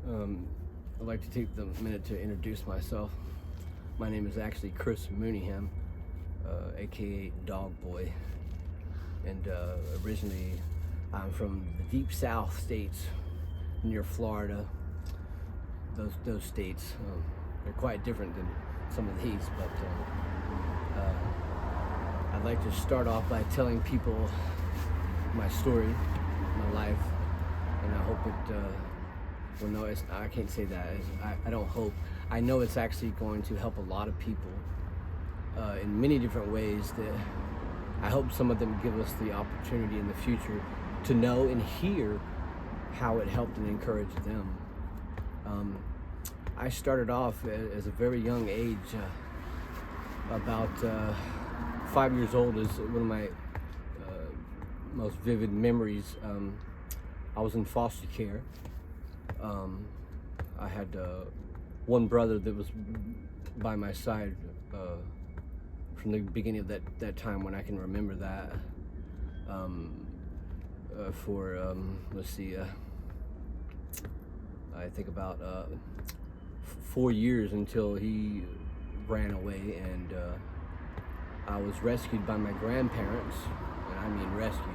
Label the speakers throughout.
Speaker 1: I'd like to take the minute to introduce myself. My name is actually Chris Mooneyham, A.K.A. Dog Boy, and originally I'm from the deep South states near Florida. Those states, they're quite different than some of these, but I'd like to start off by telling people my story, my life, and I hope it, well, no, I can't say that. I don't hope. I know it's actually going to help a lot of people in many different ways that I hope some of them give us the opportunity in the future to know and hear how it helped and encouraged them. I started off as a very young age, about 5 years old is one of my most vivid memories. I was in foster care. I had one brother that was by my side from the beginning of that time when I can remember that. Let's see, I think about 4 years until he ran away, and I was rescued by my grandparents, and I mean rescued.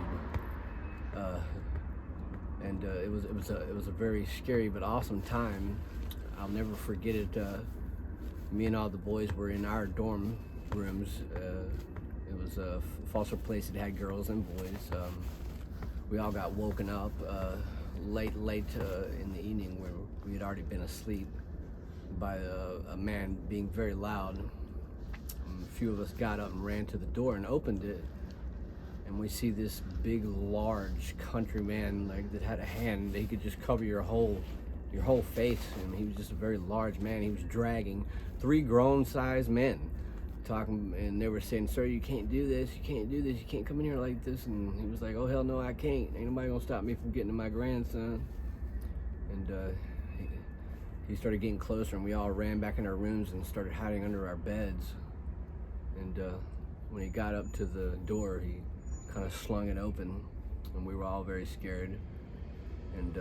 Speaker 1: And it was a very scary but awesome time. I'll never forget it. Me and all the boys were in our dorm rooms. It was a foster place that had girls and boys. We all got woken up late in the evening where we had already been asleep by a man being very loud. A few of us got up and ran to the door and opened it, and we see this big, large country man, like, that had a hand that he could just cover your whole face, and he was just a very large man. He was dragging 3 grown-sized men, talking, and they were saying, "Sir, you can't do this, you can't do this, you can't come in here like this." And he was like, "Oh, hell no, I can't. Ain't nobody gonna stop me from getting to my grandson." And he started getting closer, and we all ran back in our rooms and started hiding under our beds. And when he got up to the door, he kind of slung it open, and we were all very scared. And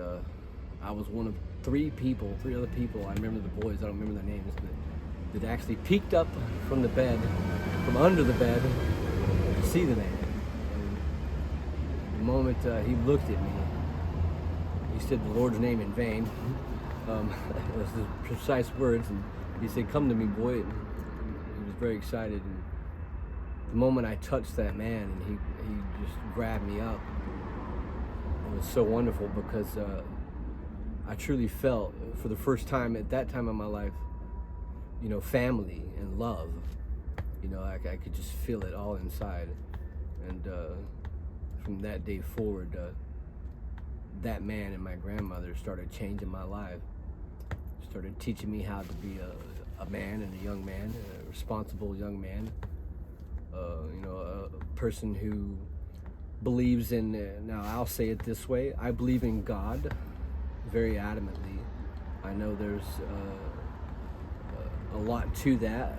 Speaker 1: I was one of 3 other people, I remember the boys, I don't remember their names, that actually peeked up from the bed, from under the bed, to see the man. And the moment he looked at me, he said the Lord's name in vain. It was the precise words, and he said, "Come to me, boy." And he was very excited. And the moment I touched that man, and he just grabbed me up, it was so wonderful, because I truly felt, for the first time at that time in my life, family and love. I could just feel it all inside. And from that day forward, that man and my grandmother started changing my life, started teaching me how to be a man and a young man, a responsible young man, a person who believes in, now I'll say it this way, I believe in God very adamantly. I know there's a lot to that.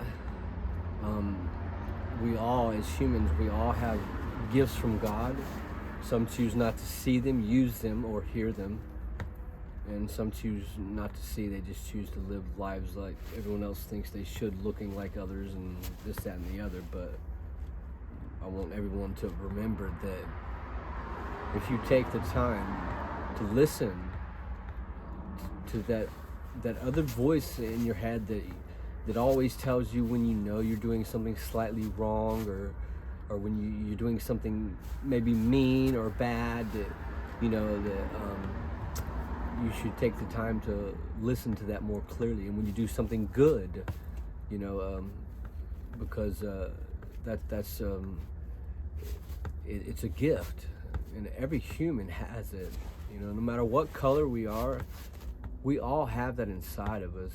Speaker 1: We all, as humans, we all have gifts from God. Some choose not to see them, use them, or hear them. And some choose not to see, they just choose to live lives like everyone else thinks they should, looking like others and this, that, and the other. But I want everyone to remember that if you take the time to listen to that other voice in your head that always tells you when you're doing something slightly wrong, or when you're doing something maybe mean or bad, that you should take the time to listen to that more clearly. And when you do something good, because that's it's a gift, and every human has it. No matter what color we are, we all have that inside of us.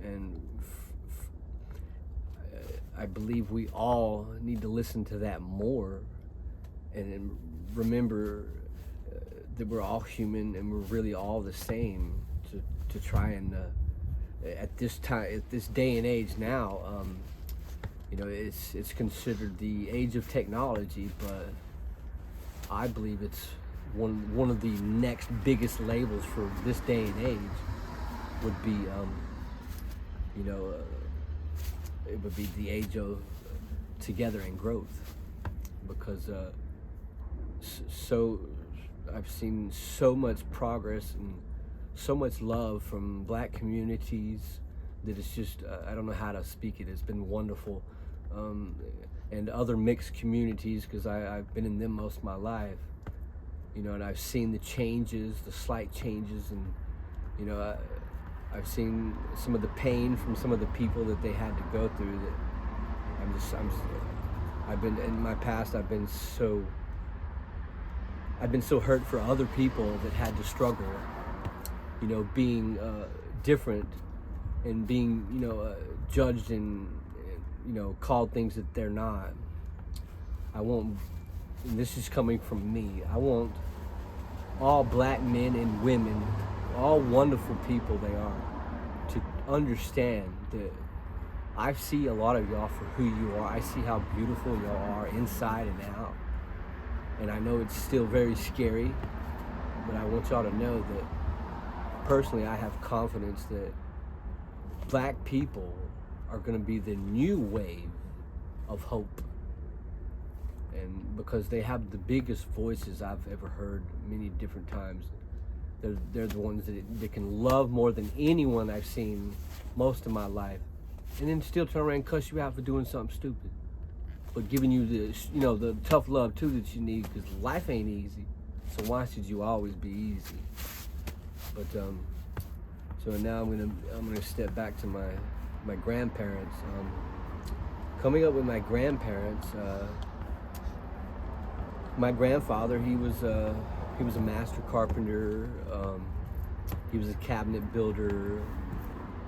Speaker 1: And I believe we all need to listen to that more, and remember that we're all human, and we're really all the same, to try and at this time, at this day and age now, it's considered the age of technology, but I believe it's one of the next biggest labels for this day and age would be, it would be the age of together and growth, because so I've seen so much progress and so much love from black communities that it's just, I don't know how to speak it. It's been wonderful. And other mixed communities, because I've been in them most of my life, and I've seen the changes, the slight changes, and I've seen some of the pain from some of the people that they had to go through. That I've been in my past. I've been so hurt for other people that had to struggle, being different and being, judged and called things that they're not. I want, and this is coming from me, I want all black men and women, all wonderful people they are, to understand that I see a lot of y'all for who you are. I see how beautiful y'all are inside and out. And I know it's still very scary, but I want y'all to know that personally I have confidence that black people are going to be the new wave of hope. And because they have the biggest voices I've ever heard many different times. They're the ones that can love more than anyone I've seen most of my life, and then still turn around and cuss you out for doing something stupid, but giving you the tough love too that you need, because life ain't easy. So why should you always be easy? But so now I'm gonna step back to my grandparents. Coming up with my grandparents, my grandfather, he was a master carpenter. He was a cabinet builder.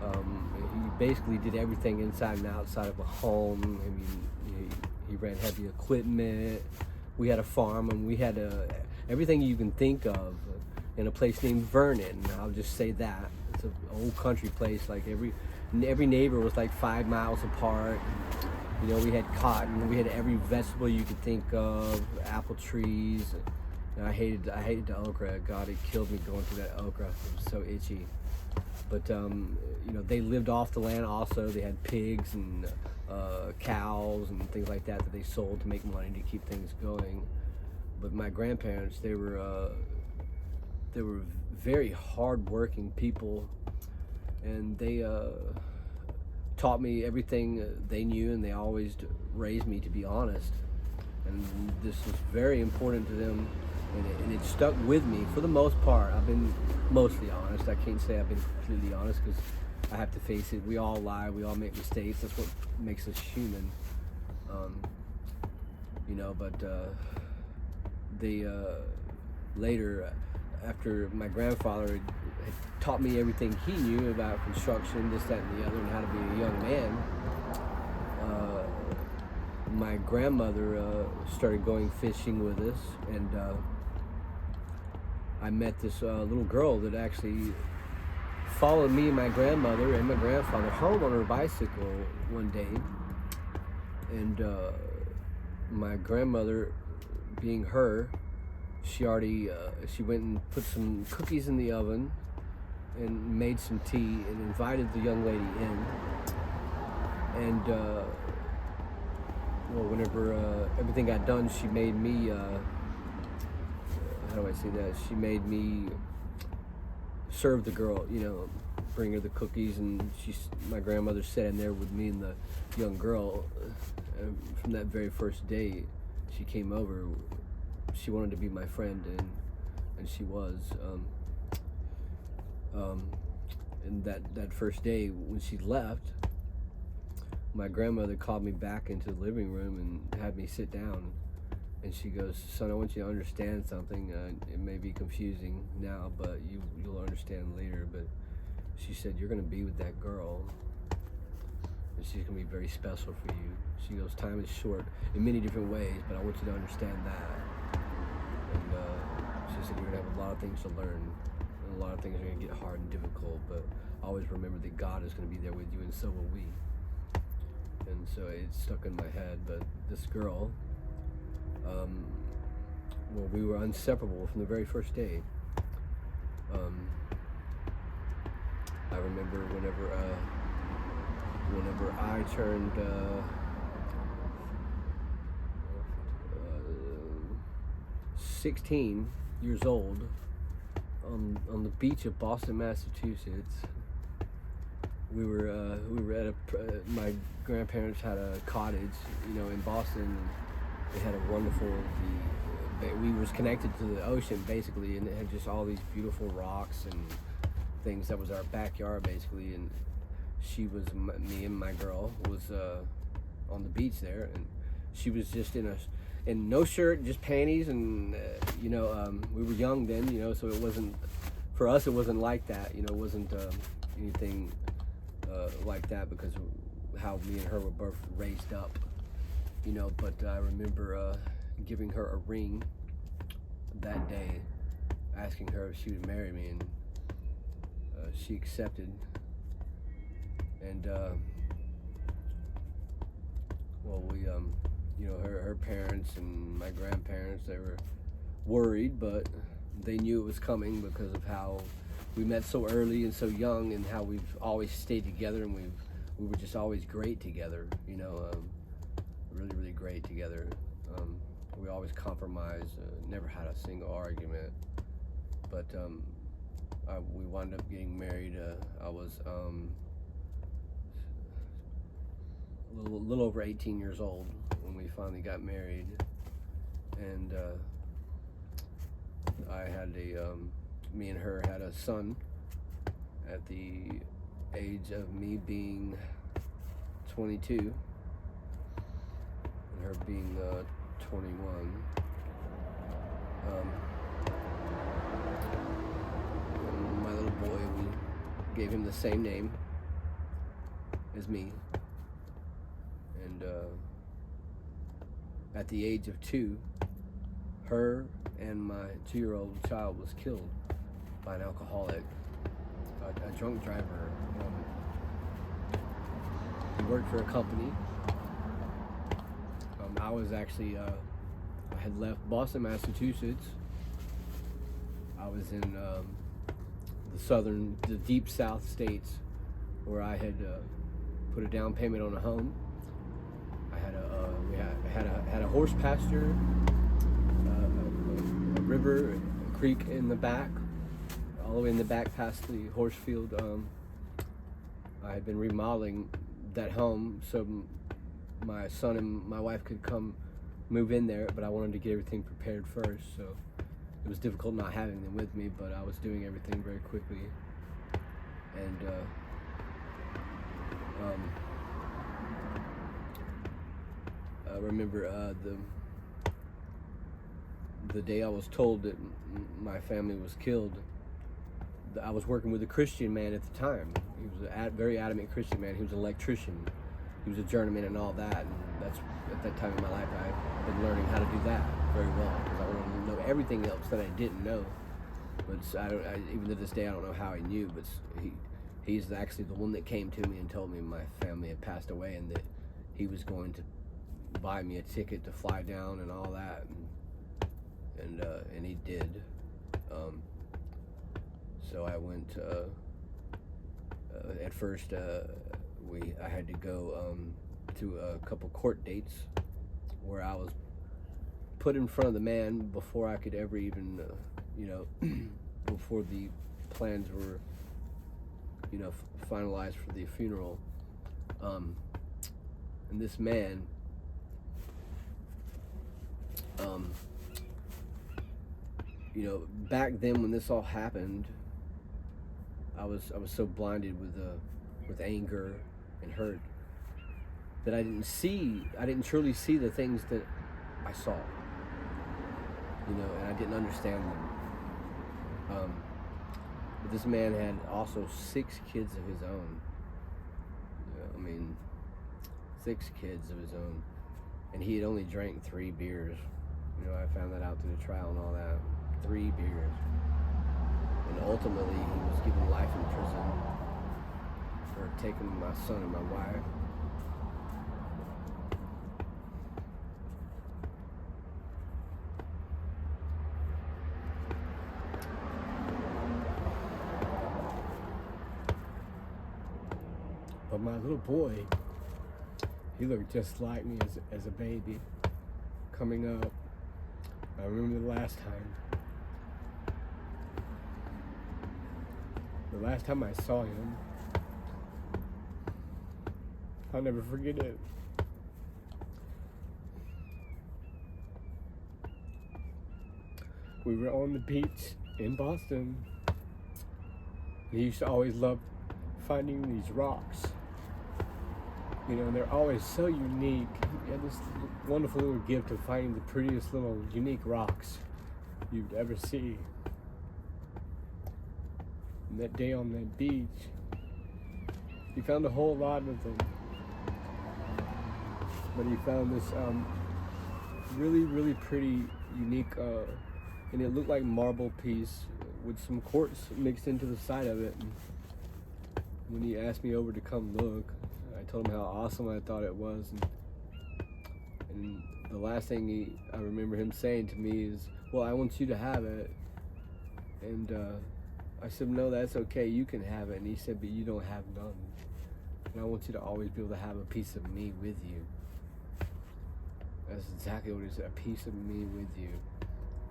Speaker 1: He basically did everything inside and outside of a home. I mean, he ran heavy equipment. We had a farm, and we had everything you can think of in a place named Vernon. I'll just say that. It's an old country place. Like every neighbor was like 5 miles apart. We had cotton. We had every vegetable you could think of. Apple trees. And I hated the okra. God, it killed me going through that okra. It was so itchy. But they lived off the land also. They had pigs and cows and things like that they sold to make money to keep things going. But my grandparents, they were very hard-working people, and they taught me everything they knew, and they always raised me to be honest. And this was very important to them, and it stuck with me for the most part. I've been mostly honest. I can't say I've been completely honest, because I have to face it. We all lie. We all make mistakes. That's what makes us human. But they later, after my grandfather had taught me everything he knew about construction, this, that, and the other, and how to be a young man, my grandmother started going fishing with us, and I met this little girl that actually followed me and my grandmother and my grandfather home on her bicycle one day. And my grandmother, being her, she went and put some cookies in the oven and made some tea and invited the young lady in. And whenever everything got done, she made me, how do I say that? She made me serve the girl, bring her the cookies, and my grandmother sat in there with me and the young girl. From that very first day she came over, she wanted to be my friend, and she was. And that first day when she left, my grandmother called me back into the living room and had me sit down, and she goes, "Son, I want you to understand something. It may be confusing now, but you'll understand later." But she said, "You're going to be with that girl, and she's going to be very special for you." She goes, "Time is short in many different ways, but I want you to understand that." And she said, "You're going to have a lot of things to learn, and a lot of things are going to get hard and difficult, but always remember that God is going to be there with you, and so will we." And so it stuck in my head. But this girl, well, we were inseparable from the very first day. I remember whenever I turned 16 years old on the beach of Boston, Massachusetts. We were at my grandparents had a cottage, in Boston. They had a wonderful. We was connected to the ocean basically, and it had just all these beautiful rocks and things. That was our backyard basically, and me and my girl was on the beach there, and she was just in no shirt, just panties, and we were young then, so it wasn't, for us it wasn't like that, it wasn't anything like that because of how me and her were both raised up, but I remember giving her a ring that day, asking her if she would marry me, and she accepted. And well, we her parents and my grandparents, they were worried, but they knew it was coming because of how we met so early and so young, and how we've always stayed together, and we were just always great together, really, really great together. We always compromised, never had a single argument, but we wound up getting married. I was a little over 18 years old when we finally got married, and me and her had a son at the age of me being 22 and her being 21. My little boy, we gave him the same name as me, and at the age of 2, her and my 2-year-old child was killed by an alcoholic, a drunk driver. He worked for a company. I was actually, I had left Boston, Massachusetts. I was in the deep south states, where I had put a down payment on a home. I had a horse pasture, a river, a creek in the back, all the way in the back past the horse field. I had been remodeling that home so my son and my wife could come move in there, but I wanted to get everything prepared first, so it was difficult not having them with me, but I was doing everything very quickly. And I remember the day I was told that my family was killed. I was working with a Christian man at the time. He was a very adamant Christian man. He was an electrician. He was a journeyman and all that. And that's, at that time in my life, I've been learning how to do that very well, because I wanted to know everything else that I didn't know. But even to this day, I don't know how he knew. But he's actually the one that came to me and told me my family had passed away, and that he was going to buy me a ticket to fly down and all that. And he did. So I went. At first, I had to go to a couple court dates where I was put in front of the man before I could ever even, before the plans were, finalized for the funeral. And this man, back then when this all happened, I was so blinded with anger and hurt that I didn't truly see the things that I saw, and I didn't understand them. But this man had also 6 kids of his own. 6 kids of his own, and he had only drank 3 beers. I found that out through the trial and all that. 3 beers. And ultimately, he was given life in prison for taking my son and my wife.
Speaker 2: But my little boy, he looked just like me as a baby coming up. I remember the last time I saw him, I'll never forget it. We were on the beach in Boston. He used to always love finding these rocks. You know, they're always so unique. He had this wonderful little gift of finding the prettiest little unique rocks you'd ever see. And that day on that beach, he found a whole lot of them. But he found this really, really pretty, unique, and it looked like marble piece with some quartz mixed into the side of it. And when he asked me over to come look, I told him how awesome I thought it was. And the last thing I remember him saying to me is, well, I want you to have it. And I said, no, that's okay, you can have it. And he said, but you don't have none. And I want you to always be able to have a piece of me with you. That's exactly what he said, a piece of me with you.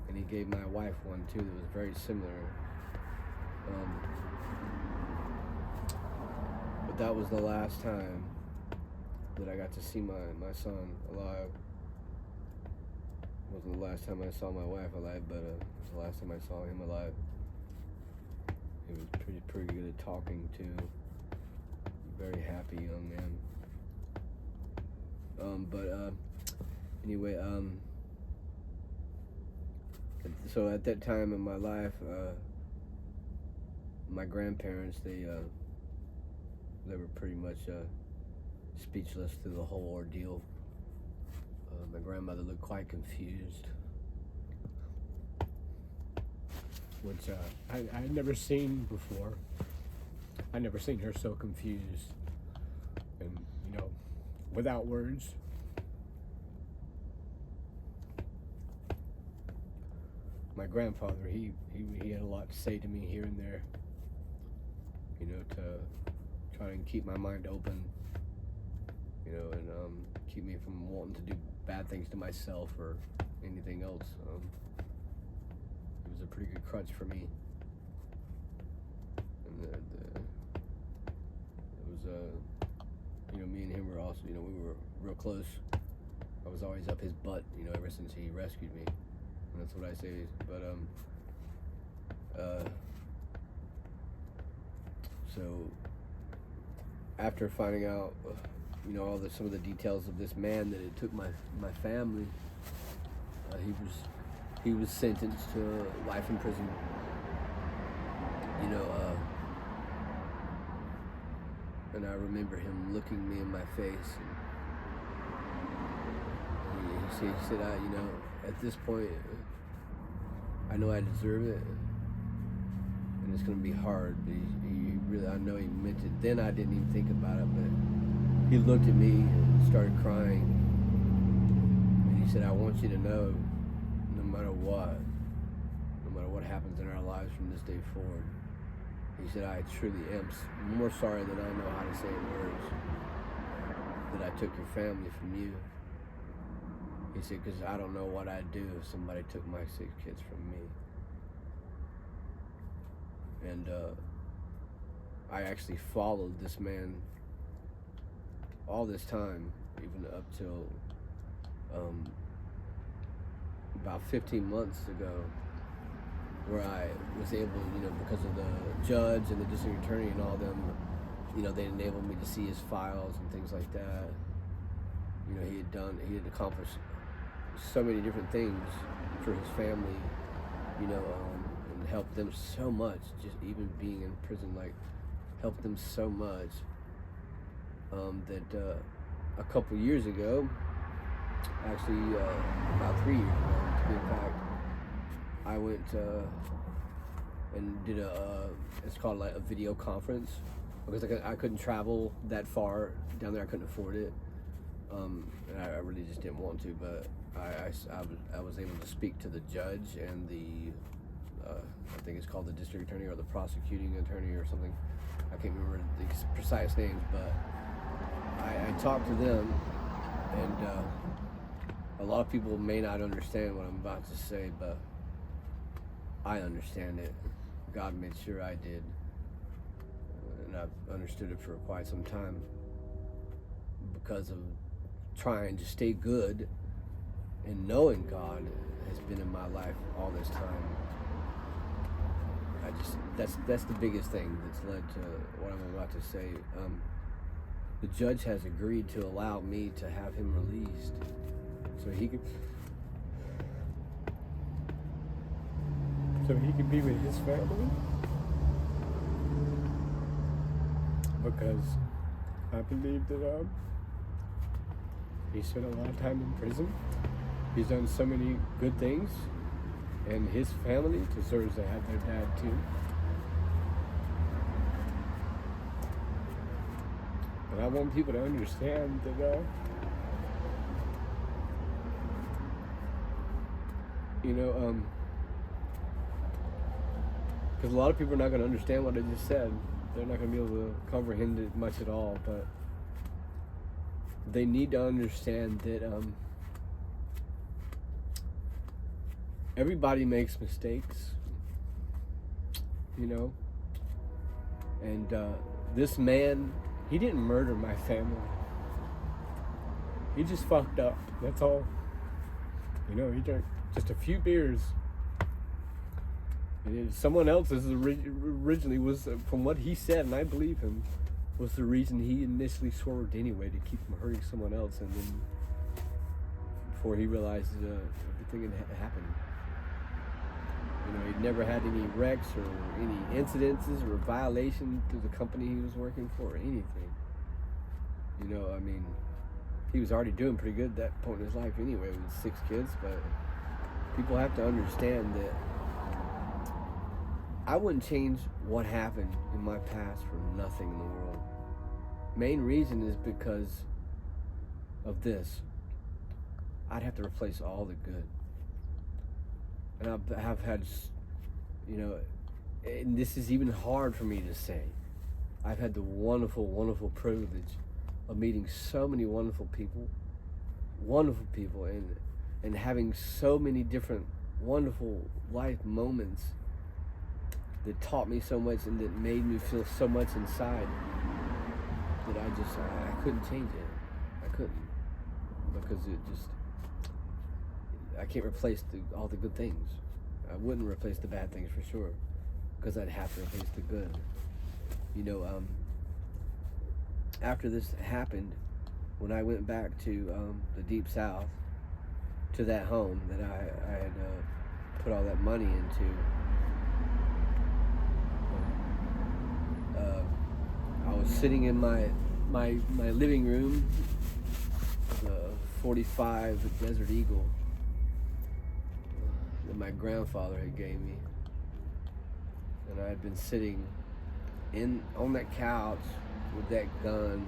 Speaker 2: And he gave my wife one too that was very similar. But that was the last time that I got to see my son alive. It wasn't the last time I saw my wife alive, but it was the last time I saw him alive. He was pretty good at talking too. Very happy young man. Anyway, so at that time in my life, my grandparents, they were pretty much speechless through the whole ordeal. My grandmother looked quite confused, which I had never seen before. I'd never seen her so confused and, you know, without words. My grandfather, he had a lot to say to me here and there, you know, to try and keep my mind open, you know, and keep me from wanting to do bad things to myself or anything else. It was a pretty good crutch for me. And it was, you know, me and him were also, you know, we were real close. I was always up his butt, you know, ever since he rescued me. And that's what I say. But, so after finding out, you know, some of the details of this man that it took my family, he was sentenced to life in prison. You know, and I remember him looking me in my face. And he said, you know, at this point, I know I deserve it, and it's gonna be hard. But he really, I know he meant it. Then I didn't even think about it, but he looked at me and started crying, and he said, I want you to know, no matter what happens in our lives from this day forward, he said, I truly am more sorry than I know how to say in words that I took your family from you. He said, because I don't know what I'd do if somebody took my 6 kids from me. And I actually followed this man all this time, even up till about 15 months ago, where I was able, you know, because of the judge and the district attorney and all them, you know, they enabled me to see his files and things like that. You know, he had accomplished so many different things for his family, you know, and helped them so much. Just even being in prison, like, helped them so much that a couple years ago, actually about 3 years ago, to be exact, I went and did it's called like a video conference, because I couldn't travel that far down there. I couldn't afford it. And I really just didn't want to, but I was able to speak to the judge and the
Speaker 1: I think it's called the district attorney or the prosecuting attorney or something. I can't remember the precise names, but I talked to them, and a lot of people may not understand what I'm about to say, but I understand it. God made sure I did, and I've understood it for quite some time because of trying to stay good and knowing God has been in my life all this time. That's the biggest thing that's led to what I'm about to say. The judge has agreed to allow me to have him released so he could be with his family, because I believe that he spent a lot of time in prison. He's done so many good things, and his family deserves to have their dad too. And I want people to understand that because a lot of people are not going to understand what I just said. They're not going to be able to comprehend it much at all, but they need to understand that everybody makes mistakes, and this man, he didn't murder my family. He just fucked up, that's all. He drank just a few beers. And someone else's originally was, from what he said, and I believe him, was the reason he initially swerved anyway, to keep from hurting someone else, and then before he realized everything had happened. He'd never had any wrecks or any incidences or violation to the company he was working for or anything. He was already doing pretty good at that point in his life anyway with 6 kids, but people have to understand that I wouldn't change what happened in my past for nothing in the world. Main reason is because of this. I'd have to replace all the good. And I've had, and this is even hard for me to say. I've had the wonderful, wonderful privilege of meeting so many wonderful people, and having so many different wonderful life moments that taught me so much and that made me feel so much inside that I couldn't change it. I couldn't, because I can't replace all the good things. I wouldn't replace the bad things for sure, because I'd have to replace the good. After this happened, when I went back to the Deep South, to that home that I had put all that money into, I was sitting in my living room, the 45 Desert Eagle that my grandfather had gave me, and I had been sitting on that couch with that gun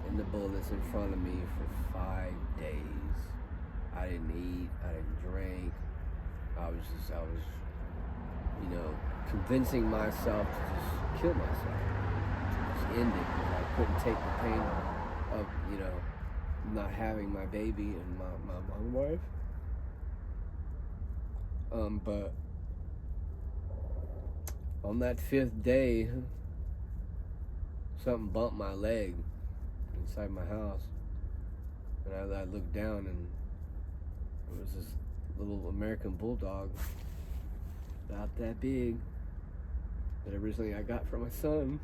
Speaker 1: and the bullets in front of me for 5 days. I didn't eat, I didn't drink. I was convincing myself to just kill myself, just end it. I couldn't take the pain of not having my baby and my wife. But on that 5th day, something bumped my leg inside my house, and I looked down, and it was this little American bulldog, about that big, that originally I got from my son.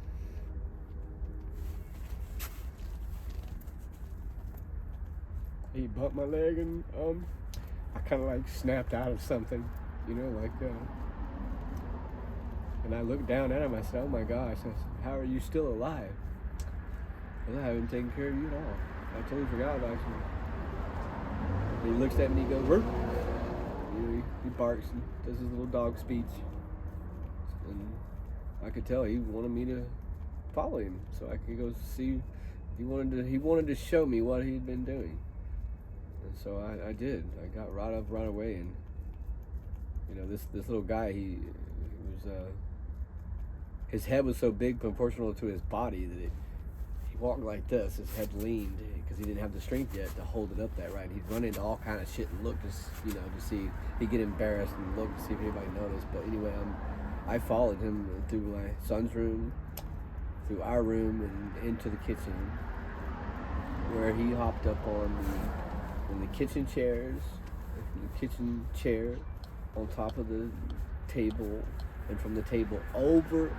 Speaker 1: He bumped my leg, and I kind of snapped out of something, and I looked down at him. I said, "Oh my gosh!" I said, "How are you still alive?" Well, I haven't taken care of you at all. I totally forgot about you. And he looks at me and he goes, "Rrr." He barks and does his little dog speech, and I could tell he wanted me to follow him so I could go see. He wanted to show me what he'd been doing, and so I did. I got right up right away, and this little guy, his head was so big proportional to his body that he walked like this. His head leaned because he didn't have the strength yet to hold it up that right. He'd run into all kind of shit and look to see. He'd get embarrassed and look to see if anybody noticed. But anyway, I followed him through my son's room, through our room, and into the kitchen, where he hopped up on the kitchen chairs, the kitchen chair, on top of the table, and from the table over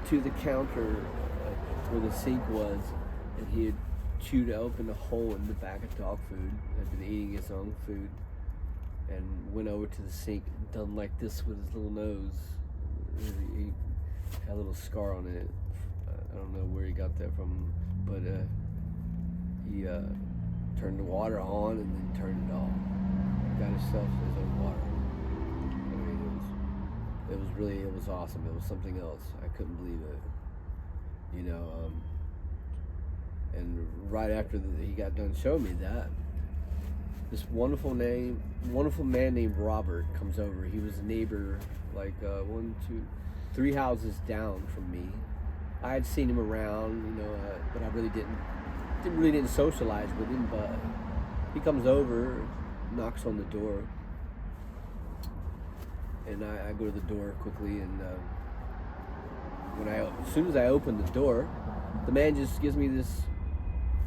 Speaker 1: to the counter where the sink was, and he had chewed open a hole in the back of dog food, had been eating his own food, and went over to the sink, done like this with his little nose. He had a little scar on it. I don't know where he got that from, but he turned the water on and then turned it off. Got himself his own water. I mean, it was awesome. It was something else. I couldn't believe it. And right after he got done showing me that, this wonderful man named Robert comes over. He was a neighbor, like 1, 2, 3 houses down from me. I had seen him around, but I really didn't socialize with him. But he comes over, knocks on the door, and I go to the door quickly, and as soon as I open the door, the man just gives me this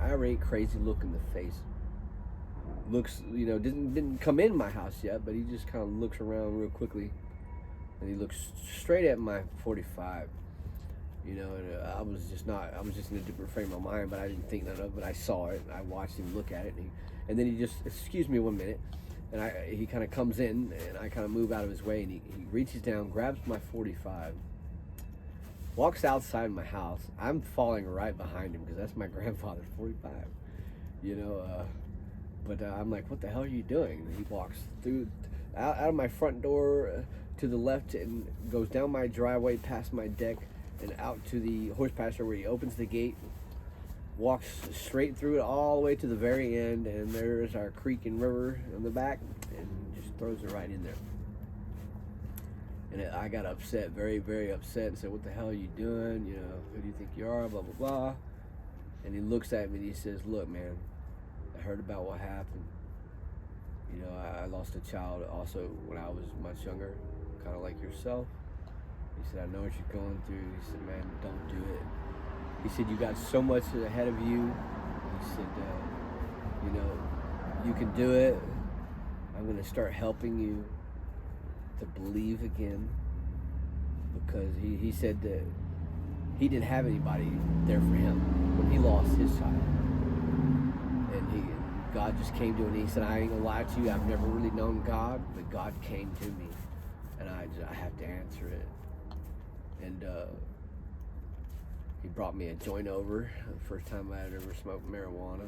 Speaker 1: irate, crazy look in the face. Looks, didn't come in my house yet, but he just kind of looks around real quickly, and he looks straight at my 45. And I was just in a different frame of mind, but I didn't think none of it. But I saw it, I watched him look at it, and then he just, excuse me 1 minute, and he kind of comes in, and I kind of move out of his way, and he reaches down, grabs my 45, walks outside my house. I'm falling right behind him because that's my grandfather's 45, but I'm like, what the hell are you doing? And he walks out of my front door to the left and goes down my driveway past my deck and out to the horse pasture, where he opens the gate, walks straight through it all the way to the very end, and there's our creek and river in the back, and just throws it right in there. And I got upset, very, very upset, and said, what the hell are you doing? Who do you think you are? Blah, blah, blah. And he looks at me and he says, look, man, I heard about what happened. I lost a child also when I was much younger, kind of like yourself. He said, I know what you're going through. He said, man, don't do it. He said, you got so much ahead of you. He said, you can do it. I'm going to start helping you to believe again. Because he said that he didn't have anybody there for him when he lost his child. And God just came to him, and he said, I ain't going to lie to you. I've never really known God, but God came to me. And I have to answer it. And he brought me a joint over, the first time I had ever smoked marijuana.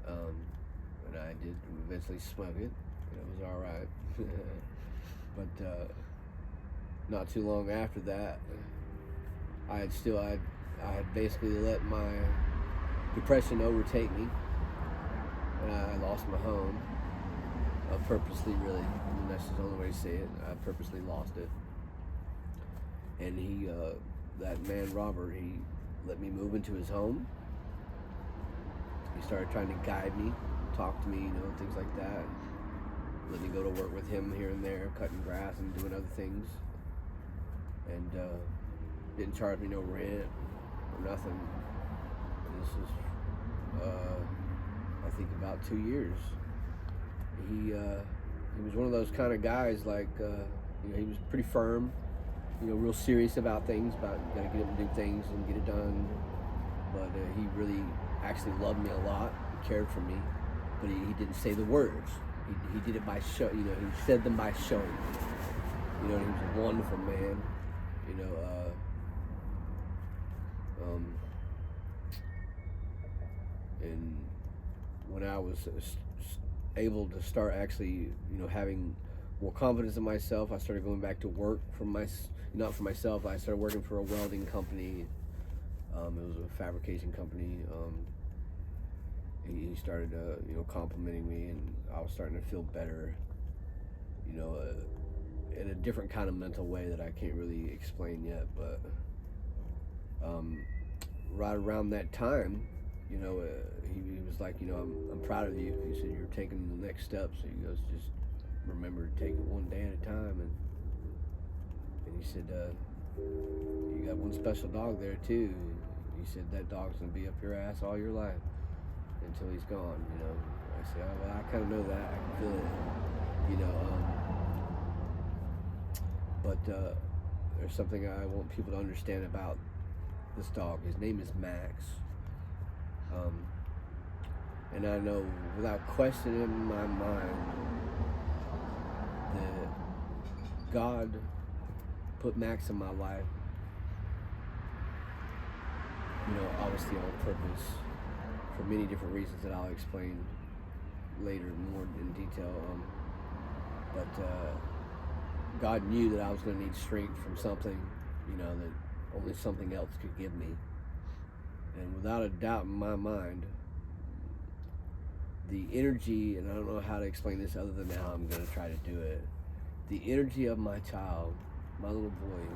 Speaker 1: And I did eventually smoke it, and it was all right. But not too long after that, I had basically let my depression overtake me, and I lost my home. Purposely, really. I mean, that's just the only way to say it. I purposely lost it. And that man Robert, he let me move into his home. He started trying to guide me, talk to me, things like that. Let me go to work with him here and there, cutting grass and doing other things. And didn't charge me no rent or nothing. And this was, I think, about 2 years. He was one of those kind of guys, like, he was pretty firm. Real serious about things, about gotta get up and do things and get it done. But he really actually loved me a lot. He cared for me, but he didn't say the words. He did it by show. He said them by showing. He was a wonderful man. And when I was able to start actually, having more confidence in myself, I started going back to work not for myself. I started working for a welding company. It was a fabrication company. He started, complimenting me, and I was starting to feel better. in a different kind of mental way that I can't really explain yet. But right around that time, he was like, I'm proud of you. He said, you're taking the next steps. He goes, just remember to take it one day at a time. And he said, you got one special dog there too. He said, that dog's gonna be up your ass all your life until he's gone. I said, oh, well, I kind of know that. I can feel it. But there's something I want people to understand about this dog. His name is Max. And I know without question in my mind that God put Max in my life, obviously on purpose, for many different reasons that I'll explain later more in detail. But God knew that I was going to need strength from something, that only something else could give me. And without a doubt in my mind, the energy, and I don't know how to explain this other than how I'm going to try to do it, the energy of my child, my little boy,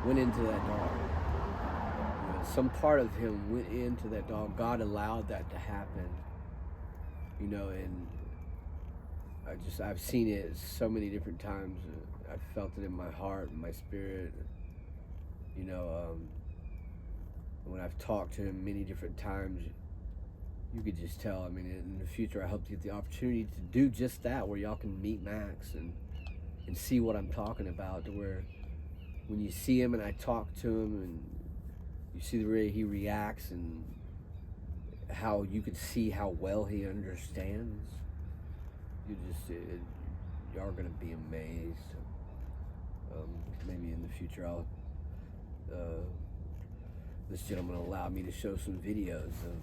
Speaker 1: went into that dog. Some part of him went into that dog. God allowed that to happen, and I've seen it so many different times. I've felt it in my heart and my spirit. When I've talked to him many different times, you could just tell. I mean, in the future, I hope to get the opportunity to do just that, where y'all can meet Max and see what I'm talking about, to where when you see him and I talk to him and you see the way he reacts and how you can see how well he understands, y'all are gonna be amazed. Maybe in the future this gentleman allowed me to show some videos of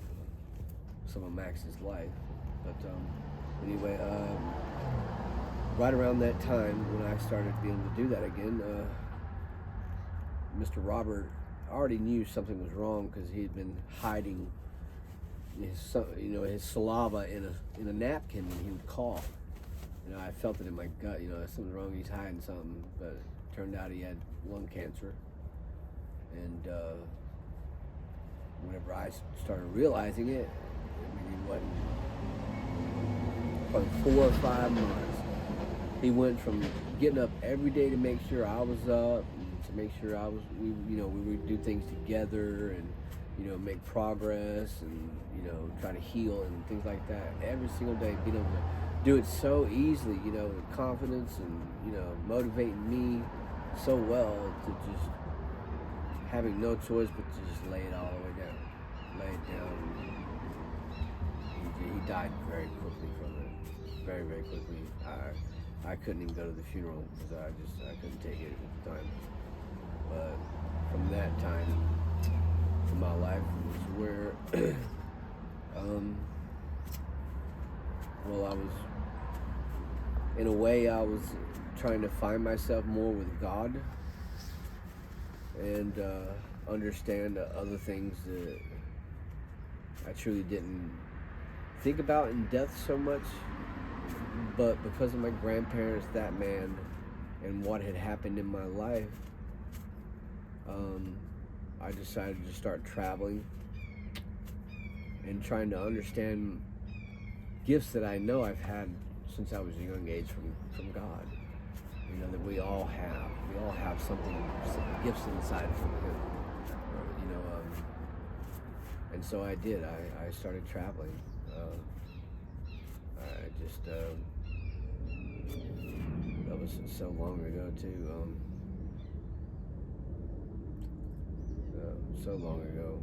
Speaker 1: some of Max's life. But anyway, right around that time when I started being able to do that again, Mr. Robert already knew something was wrong because he had been hiding his saliva in a napkin when he would cough. I felt it in my gut. Something's wrong. He's hiding something. But it turned out he had lung cancer. And whenever I started realizing it, probably 4 or 5 months, he went from getting up every day to make sure I was up, and to make sure we would do things together and make progress and try to heal and things like that. Every single day, being able to do it so easily, with confidence and motivating me so well, to just having no choice but to just lay it all the way down. Lay it down. He died very quickly from it. Very, very quickly. I couldn't even go to the funeral because I couldn't take it at the time. But from that time in my life was where I was, in a way, I was trying to find myself more with God and understand other things that I truly didn't think about in depth so much. But because of my grandparents, that man, and what had happened in my life, I decided to start traveling and trying to understand gifts that I know I've had since I was a young age from God. That we all have. We all have something, some gifts inside from Him. And so I did. I started traveling. That was so long ago too. So long ago.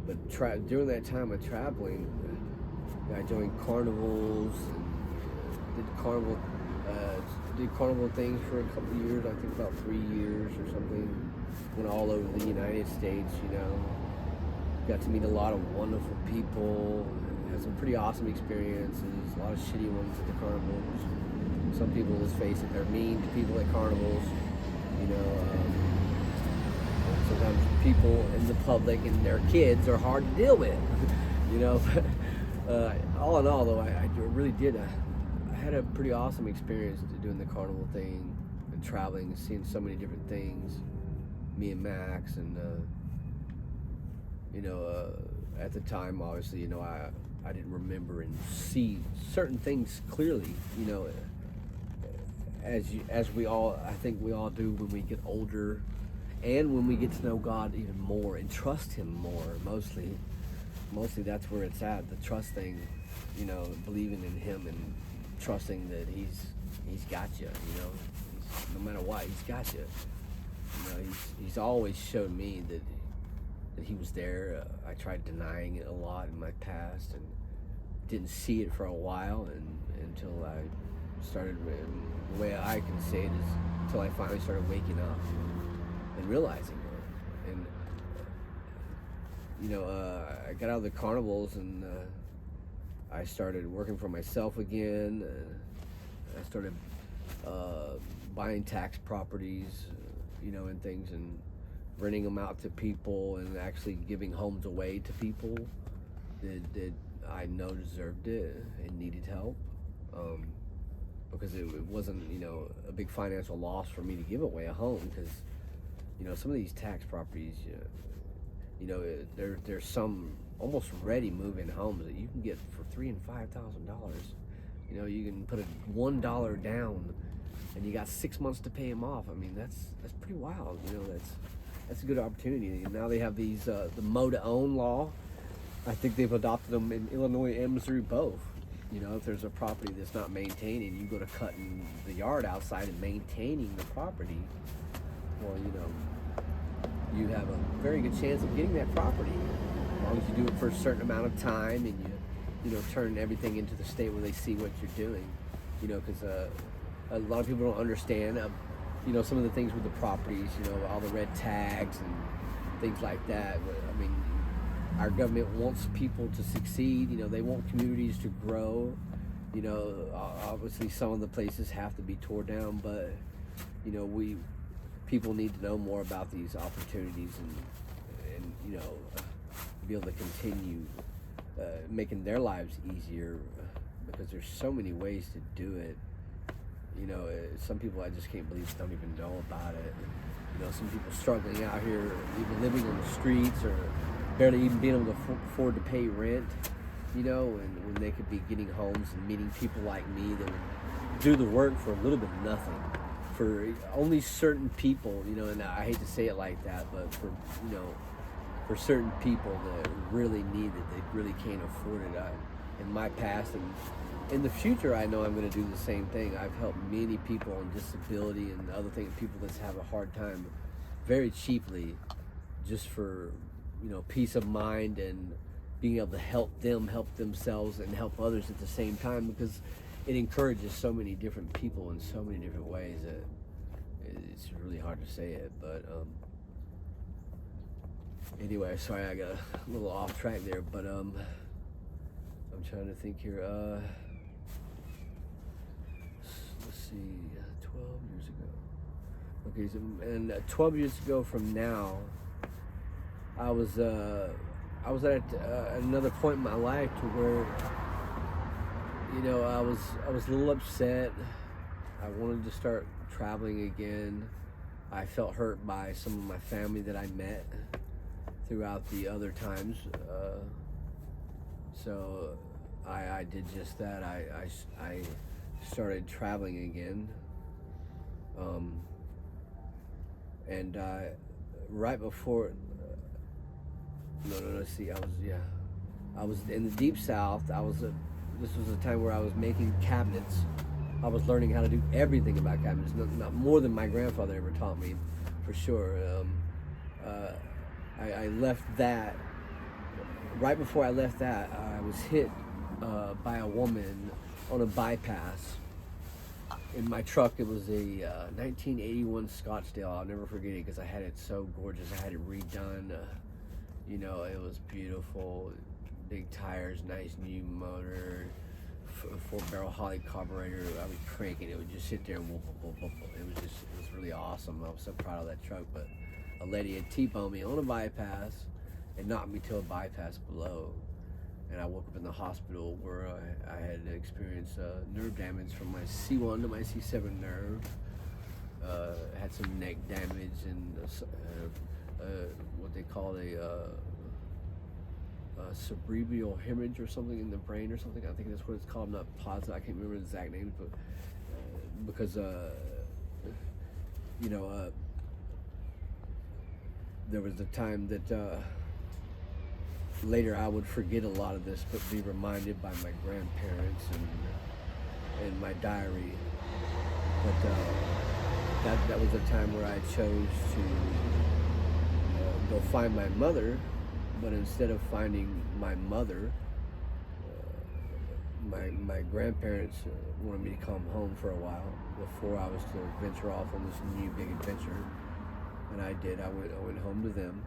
Speaker 1: But during that time of traveling, I joined carnivals and did carnival things for a couple of years. I think about 3 years or something. Went all over the United States. Got to meet a lot of wonderful people. Had some pretty awesome experiences. A lot of shitty ones at the carnivals. Some people, let's face it, they're mean to people at carnivals. Sometimes people in the public and their kids are hard to deal with. But all in all, though, I really did. I had a pretty awesome experience doing the carnival thing and traveling and seeing so many different things. Me and Max, and at the time, obviously, I didn't remember and see certain things clearly. As we all, I think we all do when we get older, and when we get to know God even more and trust Him more. Mostly that's where it's at. The trust thing, believing in Him and trusting that He's got you. No matter what, He's got you. He's always showed me that He was there. I tried denying it a lot in my past and didn't see it for a while, and until I started. The way I can say it is until I finally started waking up and realizing it. And I got out of the carnivals, and I started working for myself again. I started buying tax properties, and things, and renting them out to people, and actually giving homes away to people that I know deserved it and needed help. Because it wasn't, a big financial loss for me to give away a home, because, some of these tax properties, there's some almost ready move-in homes that you can get for $3,000 and $5,000. You can put $1 down, and you got 6 months to pay them off. I mean, that's pretty wild. That's a good opportunity. And now they have these the mow-to-own law. I think they've adopted them in Illinois and Missouri both. If there's a property that's not maintained and you go to cutting the yard outside and maintaining the property, well, you have a very good chance of getting that property, as long as you do it for a certain amount of time, and you turn everything into the state where they see what you're doing. Because a lot of people don't understand, some of the things with the properties, all the red tags and things like that. I mean, our government wants people to succeed. They want communities to grow. Obviously some of the places have to be torn down, but people need to know more about these opportunities and be able to continue making their lives easier, because there's so many ways to do it. Some people I just can't believe don't even know about it. Some people struggling out here, even living on the streets, or barely even being able to afford to pay rent, and when they could be getting homes and meeting people like me that would do the work for a little bit of nothing, for only certain people, and I hate to say it like that, but for certain people that really need it, they really can't afford it. In my past and in the future, I know I'm going to do the same thing. I've helped many people on disability and other things, people that have a hard time, very cheaply, just for peace of mind and being able to help them help themselves and help others at the same time, because it encourages so many different people in so many different ways that it's really hard to say it. But anyway, sorry I got a little off track there, but I'm trying to think here. Let's see, 12 years ago. Okay, so, and 12 years ago from now, I was at another point in my life to where, I was a little upset. I wanted to start traveling again. I felt hurt by some of my family that I met throughout the other times. So I did just that. I started traveling again. And right before, let's see, I was in the Deep South. This was a time where I was making cabinets. I was learning how to do everything about cabinets, not more than my grandfather ever taught me, for sure. I left that. Right before I left that, I was hit by a woman on a bypass. In my truck, it was a 1981 Scottsdale. I'll never forget it because I had it so gorgeous. I had it redone. It was beautiful. Big tires, nice new motor, 4-barrel Holley carburetor. I would crank it. It would just sit there and whoop, whoop, whoop, whoop. It was really awesome. I was so proud of that truck. But a lady had T-boned me on a bypass and knocked me to a bypass below. and I woke up in the hospital where I had experienced nerve damage from my C1 to my C7 nerve. Had some neck damage and what they call a cerebral hemorrhage or something in the brain or something. I think that's what it's called. I'm not positive. I can't remember the exact name, but because there was a time that later I would forget a lot of this, but be reminded by my grandparents and my diary. But that was a time where I chose to go find my mother, but instead of finding my mother, my grandparents wanted me to come home for a while before I was to venture off on this new big adventure. And I did. I went home to them.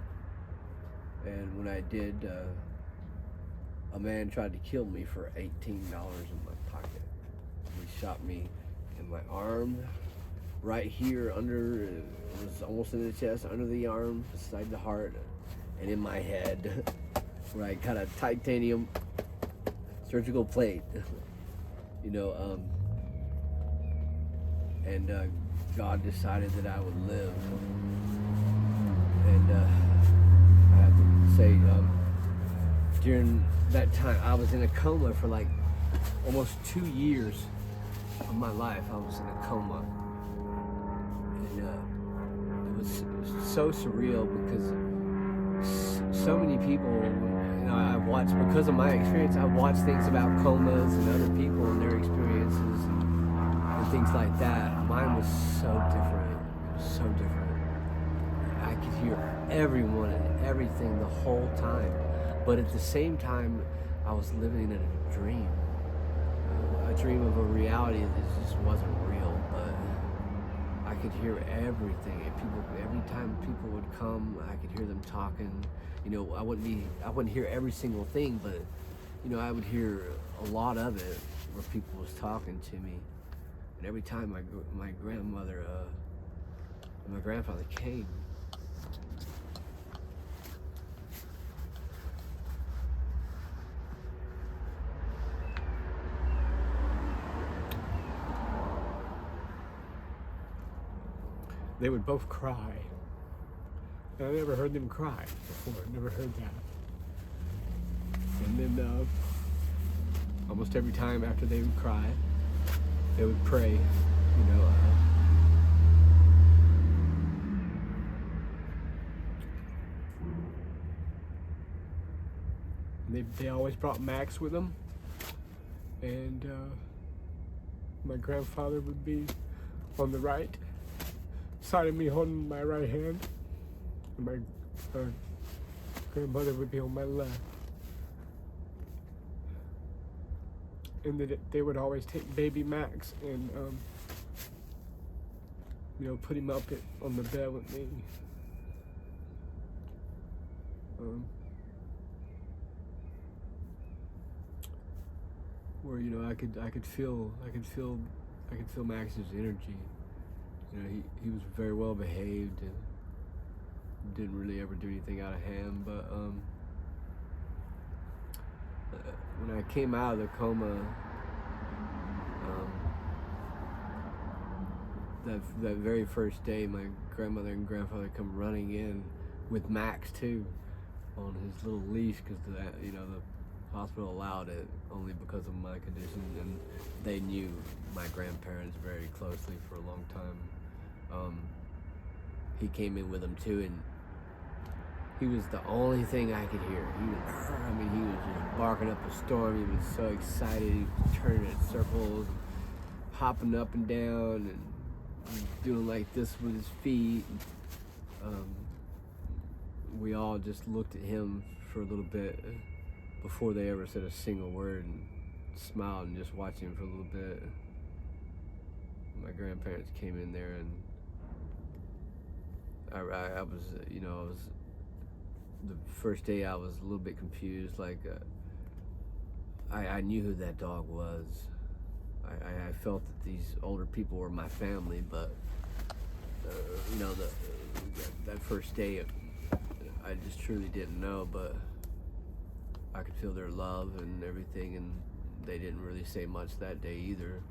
Speaker 1: And when I did, a man tried to kill me for $18 in my pocket. He shot me in my arm, right here under, it was almost in the chest, under the arm, beside the heart, and in my head, where I got a titanium surgical plate, and God decided that I would live. And I have to say, during that time, I was in a coma for like almost 2 years of my life. I was in a coma. And it was so surreal because so many people, I've watched, because of my experience, I've watched things about comas and other people and their experiences and things like that. Mine was so different. It was so different. I could hear everyone and everything the whole time. But at the same time, I was living in a dream. A dream of a reality that just wasn't real, but I could hear everything. And every time people would come, I could hear them talking. I wouldn't hear every single thing, but I would hear a lot of it where people was talking to me. And every time my grandmother and my grandfather came, they would both cry. And I never heard them cry before. Never heard that. And then almost every time after they would cry, they would pray. They always brought Max with them. And my grandfather would be on the right side of me, holding my right hand, and my grandmother would be on my left. And then they would always take baby Max and put him up on the bed with me. Where I could feel Max's energy. He was very well behaved and didn't really ever do anything out of hand. But when I came out of the coma, that very first day, my grandmother and grandfather come running in with Max too, on his little leash, because the hospital allowed it only because of my condition, and they knew my grandparents very closely for a long time. He came in with them too, and he was the only thing I could hear. He was just barking up a storm. He was so excited. He was turning in circles, hopping up and down, and doing like this with his feet. We all just looked at him for a little bit before they ever said a single word, and smiled and just watched him for a little bit. My grandparents came in there, and I was the first day I was a little bit confused. Like I knew who that dog was. I felt that these older people were my family, but that first day I just truly didn't know. But I could feel their love and everything, and they didn't really say much that day either.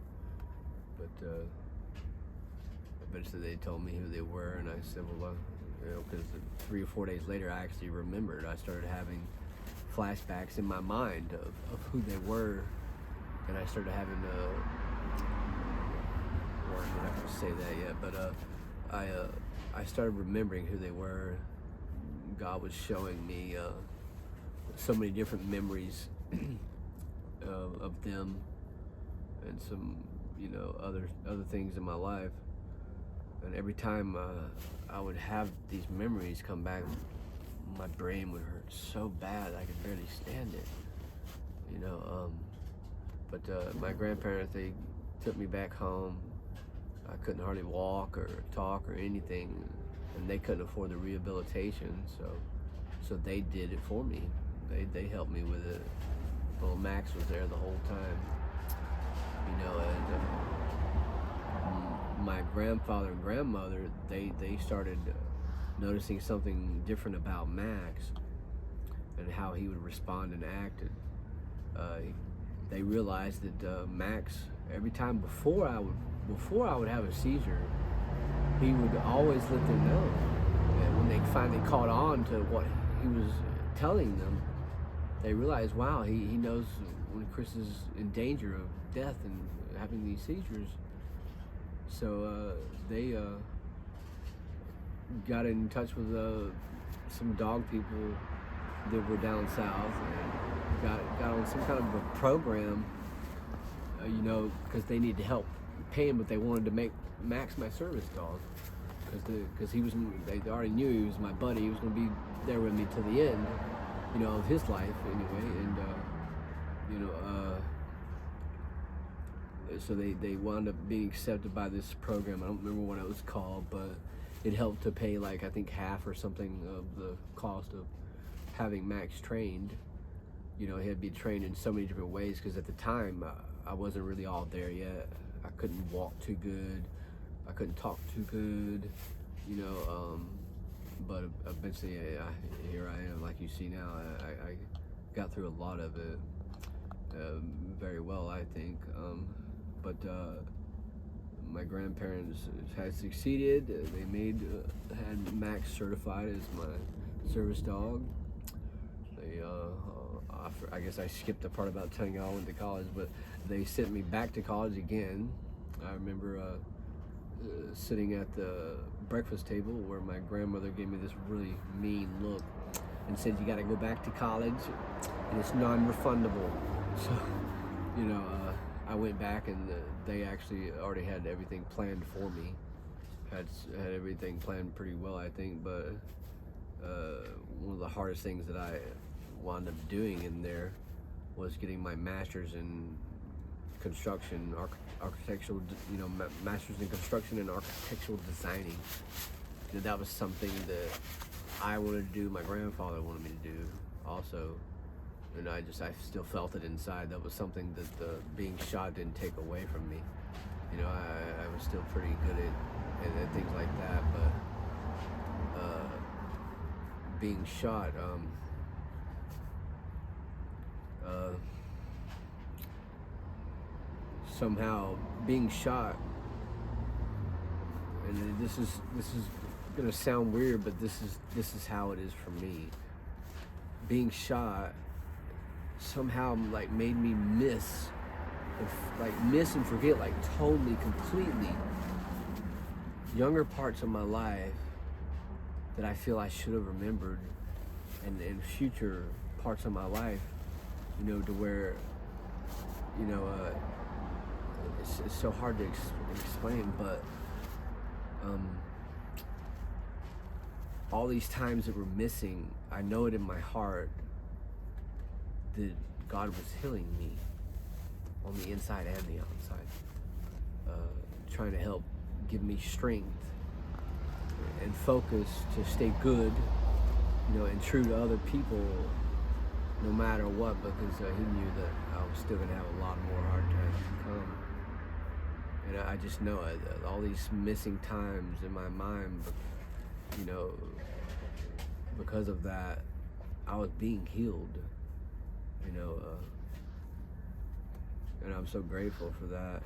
Speaker 1: But eventually they told me who they were, and I said, well, because 3 or 4 days later I actually remembered. I started having flashbacks in my mind of who they were, and I started having or I'm not gonna say that yet, but I started remembering who they were. God was showing me so many different memories of them, and some other things in my life. And every time I would have these memories come back, my brain would hurt so bad I could barely stand it. But my grandparents, they took me back home. I couldn't hardly walk or talk or anything, and they couldn't afford the rehabilitation, so they did it for me. They helped me with it. Well, Max was there the whole time, and my grandfather and grandmother, they started noticing something different about Max and how he would respond and act. They realized that Max, every time before I would have a seizure, he would always let them know. And when they finally caught on to what he was telling them, they realized, wow, he knows when Chris is in danger of death and having these seizures. So they got in touch with some dog people that were down south, and got on some kind of a program, because they needed help paying, but they wanted to make Max my service dog, because they already knew he was my buddy. He was going to be there with me till the end, of his life anyway. And so they wound up being accepted by this program. I don't remember what it was called, but it helped to pay, like, I think half or something of the cost of having Max trained. He'd be trained in so many different ways, because at the time I wasn't really all there yet. I couldn't walk too good, I couldn't talk too good, but eventually here I am, like you see now. I got through a lot of it very well, I think. But my grandparents had succeeded. They had Max certified as my service dog. I guess I skipped the part about telling you I went to college, but they sent me back to college again. I remember sitting at the breakfast table where my grandmother gave me this really mean look and said, you got to go back to college, and it's non-refundable. So, I went back, and they actually already had everything planned for me. Had everything planned pretty well, I think. But one of the hardest things that I wound up doing in there was getting my master's in construction, architectural, master's in construction and architectural designing. That was something that I wanted to do. My grandfather wanted me to do also. And I still felt it inside. That was something that being shot didn't take away from me. I was still pretty good at things like that, but being shot, somehow being shot, and this is gonna sound weird, but this is how it is for me. Being shot somehow made me miss and forget, totally, completely, younger parts of my life that I feel I should have remembered, and future parts of my life, to where, it's so hard to explain, but all these times that were missing, I know it in my heart that God was healing me on the inside and the outside, trying to help give me strength and focus to stay good, and true to other people, no matter what, because he knew that I was still going to have a lot more hard times to come. And I just know all these missing times in my mind, because of that, I was being healed. you know, and I'm so grateful for that.